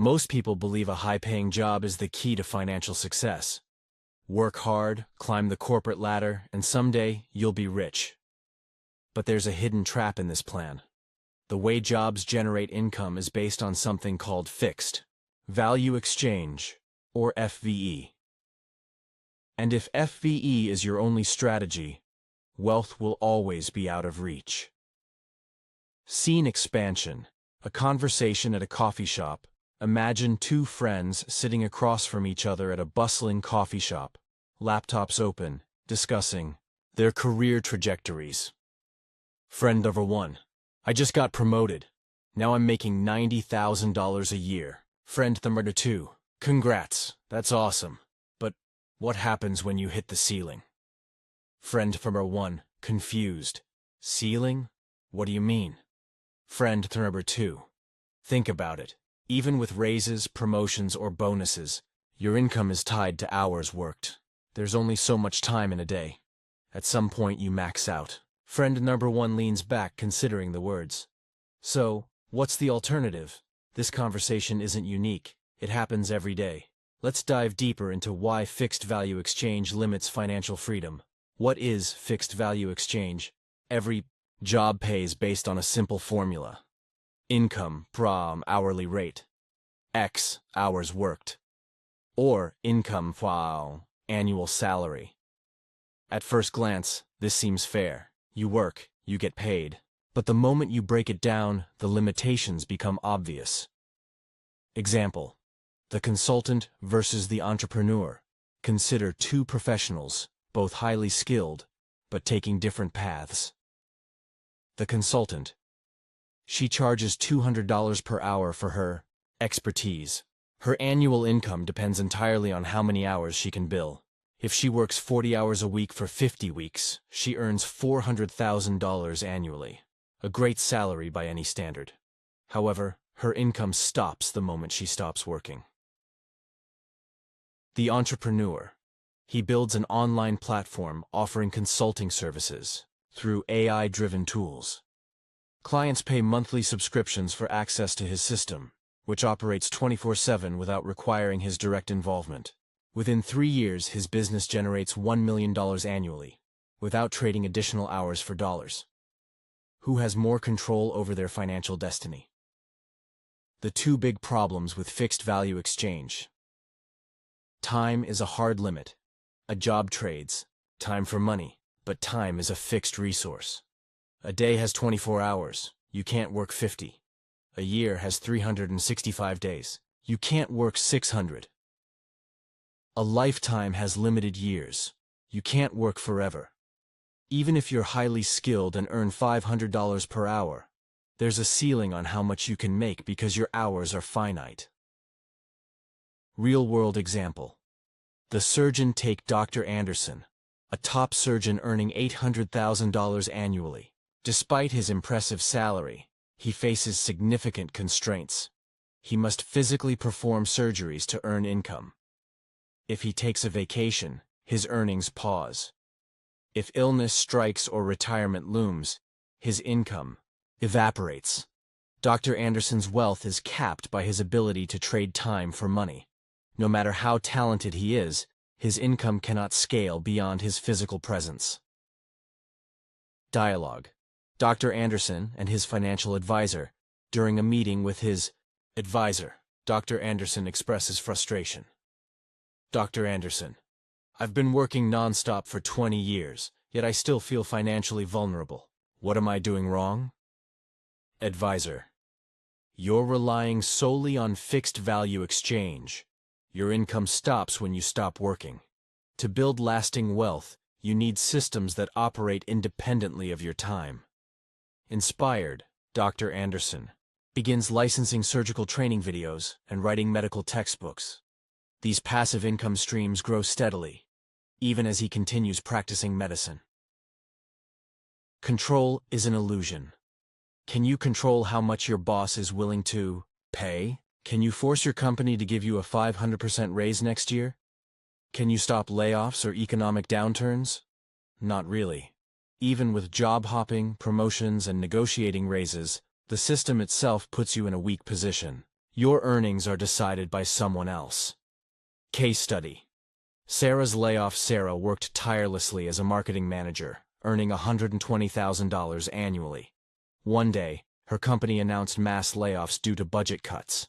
Most people believe a high-paying job is the key to financial success. Work hard, climb the corporate ladder, and someday you'll be rich. But there's a hidden trap in this plan. The way jobs generate income is based on something called fixed value exchange, or FVE. And if FVE is your only strategy, wealth will always be out of reach. Scene expansion. A conversation at a coffee shop. Imagine two friends sitting across from each other at a bustling coffee shop, laptops open, discussing their career trajectories. Friend number 1. I just got promoted. Now I'm making $90,000 a year. Friend number 2. Congrats, that's awesome. But what happens when you hit the ceiling? Friend number 1, confused. Ceiling? What do you mean? Friend number 2. Think about it. Even with raises, promotions, or bonuses, your income is tied to hours worked. There's only so much time in a day. At some point you max out. Friend number 1 leans back, considering the words. So, what's the alternative? This conversation isn't unique. It happens every day. Let's dive deeper into why fixed value exchange limits financial freedom. What is fixed value exchange? Every job pays based on a simple formula. Income from hourly rate, X hours worked, or income from annual salary. At first glance, this seems fair. You work, you get paid. But the moment you break it down, the limitations become obvious. Example: the consultant versus the entrepreneur. Consider two professionals, both highly skilled, but taking different paths. The consultant. She charges $200 per hour for her expertise. Her annual income depends entirely on how many hours she can bill. If she works 40 hours a week for 50 weeks, she earns $400,000 annually. A great salary by any standard. However, her income stops the moment she stops working. The entrepreneur. He builds an online platform offering consulting services through AI-driven tools. Clients pay monthly subscriptions for access to his system, which operates 24/7 without requiring his direct involvement. Within 3 years, his business generates $1 million annually, without trading additional hours for dollars. Who has more control over their financial destiny? The two big problems with fixed value exchange. Time is a hard limit. A job trades time for money, but time is a fixed resource. A day has 24 hours. You can't work 50. A year has 365 days. You can't work 600. A lifetime has limited years. You can't work forever. Even if you're highly skilled and earn $500 per hour, there's a ceiling on how much you can make because your hours are finite. Real-world example. The surgeon take Dr. Anderson, a top surgeon earning $800,000 annually. Despite his impressive salary, he faces significant constraints. He must physically perform surgeries to earn income. If he takes a vacation, his earnings pause. If illness strikes or retirement looms, his income evaporates. Dr. Anderson's wealth is capped by his ability to trade time for money. No matter how talented he is, his income cannot scale beyond his physical presence. Dialogue. Dr. Anderson and his financial advisor. During a meeting with his advisor, Dr. Anderson expresses frustration. Dr. Anderson: I've been working non-stop for 20 years, yet I still feel financially vulnerable. What am I doing wrong? Advisor: You're relying solely on fixed value exchange. Your income stops when you stop working. To build lasting wealth, you need systems that operate independently of your time. Inspired, Dr. Anderson begins licensing surgical training videos and writing medical textbooks. These passive income streams grow steadily, even as he continues practicing medicine. Control is an illusion. Can you control how much your boss is willing to pay? Can you force your company to give you a 500% raise next year? Can you stop layoffs or economic downturns? Not really. Even with job hopping, promotions, and negotiating raises, the system itself puts you in a weak position. Your earnings are decided by someone else. Case study. Sarah's layoff. Sarah worked tirelessly as a marketing manager, earning $120,000 annually. One day, her company announced mass layoffs due to budget cuts.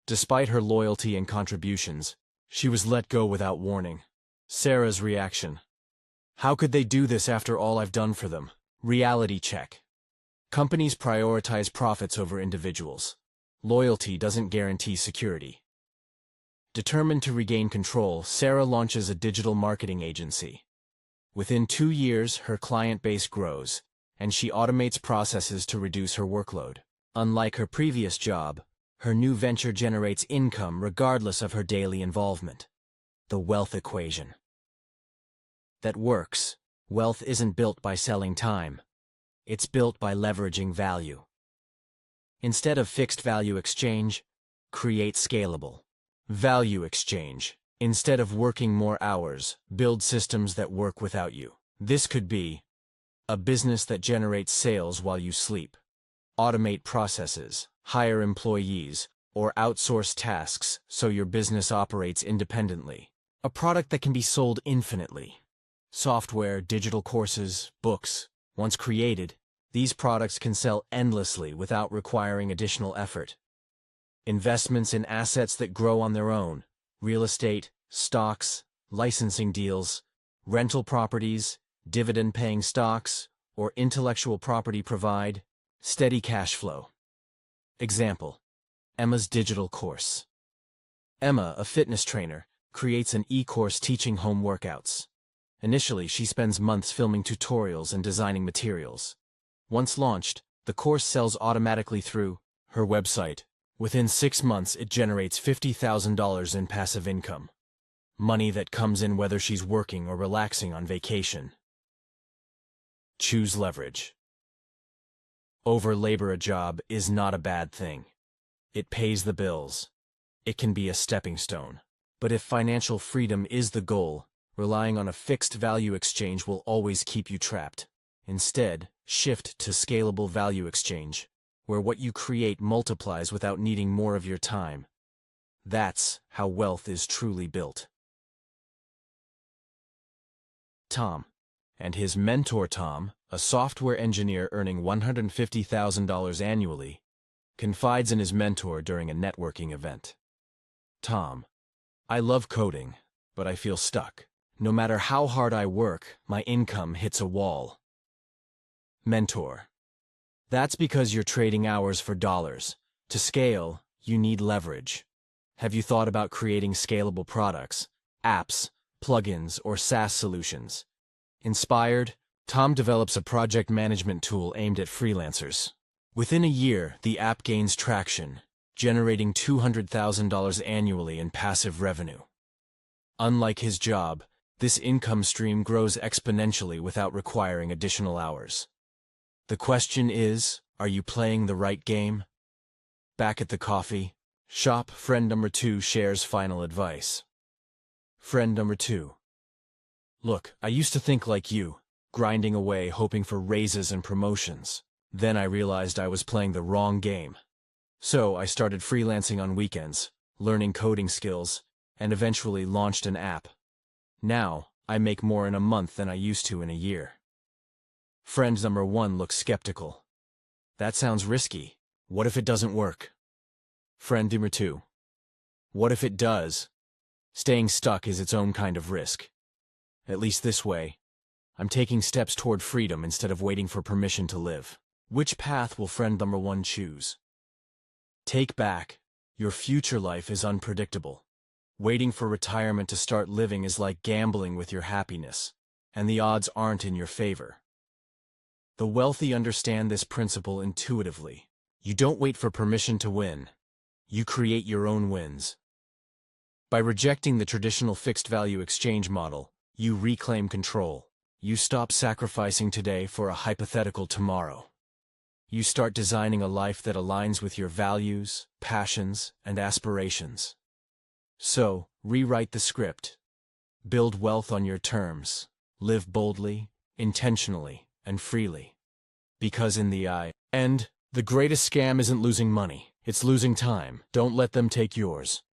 Despite her loyalty and contributions, she was let go without warning. Sarah's reaction. How could they do this after all I've done for them? Reality check. Companies prioritize profits over individuals. Loyalty doesn't guarantee security. Determined to regain control, Sarah launches a digital marketing agency. Within 2 years, her client base grows, and she automates processes to reduce her workload. Unlike her previous job, her new venture generates income regardless of her daily involvement. The wealth equation. That works. Wealth isn't built by selling time. It's built by leveraging value. Instead of fixed value exchange, create scalable value exchange. Instead of working more hours, build systems that work without you. This could be a business that generates sales while you sleep. Automate processes, hire employees, or outsource tasks so your business operates independently. A product that can be sold infinitely. Software, digital courses, books. Once created, these products can sell endlessly without requiring additional effort. Investments in assets that grow on their own. Real estate, stocks, licensing deals, rental properties, dividend-paying stocks, or intellectual property provide steady cash flow. Example: Emma's digital course. Emma, a fitness trainer, creates an e-course teaching home workouts. Initially, she spends months filming tutorials and designing materials. Once launched, the course sells automatically through her website. Within 6 months, it generates $50,000 in passive income. Money that comes in whether she's working or relaxing on vacation. Choose leverage. Over-labor a job is not a bad thing. It pays the bills. It can be a stepping stone. But if financial freedom is the goal, relying on a fixed value exchange will always keep you trapped. Instead, shift to Scalable Value Exchange, where what you create multiplies without needing more of your time. That's how wealth is truly built. Tom and his mentor Tom, a software engineer earning $150,000 annually, confides in his mentor during a networking event. Tom: I love coding, but I feel stuck. No matter how hard I work, my income hits a wall. Mentor: That's because you're trading hours for dollars. To scale, you need leverage. Have you thought about creating scalable products, apps, plugins, or SaaS solutions? Inspired, Tom develops a project management tool aimed at freelancers. Within a year, the app gains traction, generating $200,000 annually in passive revenue. Unlike his job, this income stream grows exponentially without requiring additional hours. The question is, are you playing the right game? Back at the coffee shop, friend number 2 shares final advice. Friend number 2: Look, I used to think like you, grinding away hoping for raises and promotions. Then I realized I was playing the wrong game. So I started freelancing on weekends, learning coding skills, and eventually launched an app. Now, I make more in a month than I used to in a year. Friend number 1 looks skeptical. That sounds risky. What if it doesn't work? Friend number 2: What if it does? Staying stuck is its own kind of risk. At least this way, I'm taking steps toward freedom instead of waiting for permission to live. Which path will friend number 1 choose? Take back. Your future life is unpredictable. Waiting for retirement to start living is like gambling with your happiness, and the odds aren't in your favor. The wealthy understand this principle intuitively. You don't wait for permission to win. You create your own wins. By rejecting the traditional fixed value exchange model, you reclaim control. You stop sacrificing today for a hypothetical tomorrow. You start designing a life that aligns with your values, passions, and aspirations. So, rewrite the script. Build wealth on your terms. Live boldly, intentionally, and freely. Because in the end, the greatest scam isn't losing money. It's losing time. Don't let them take yours.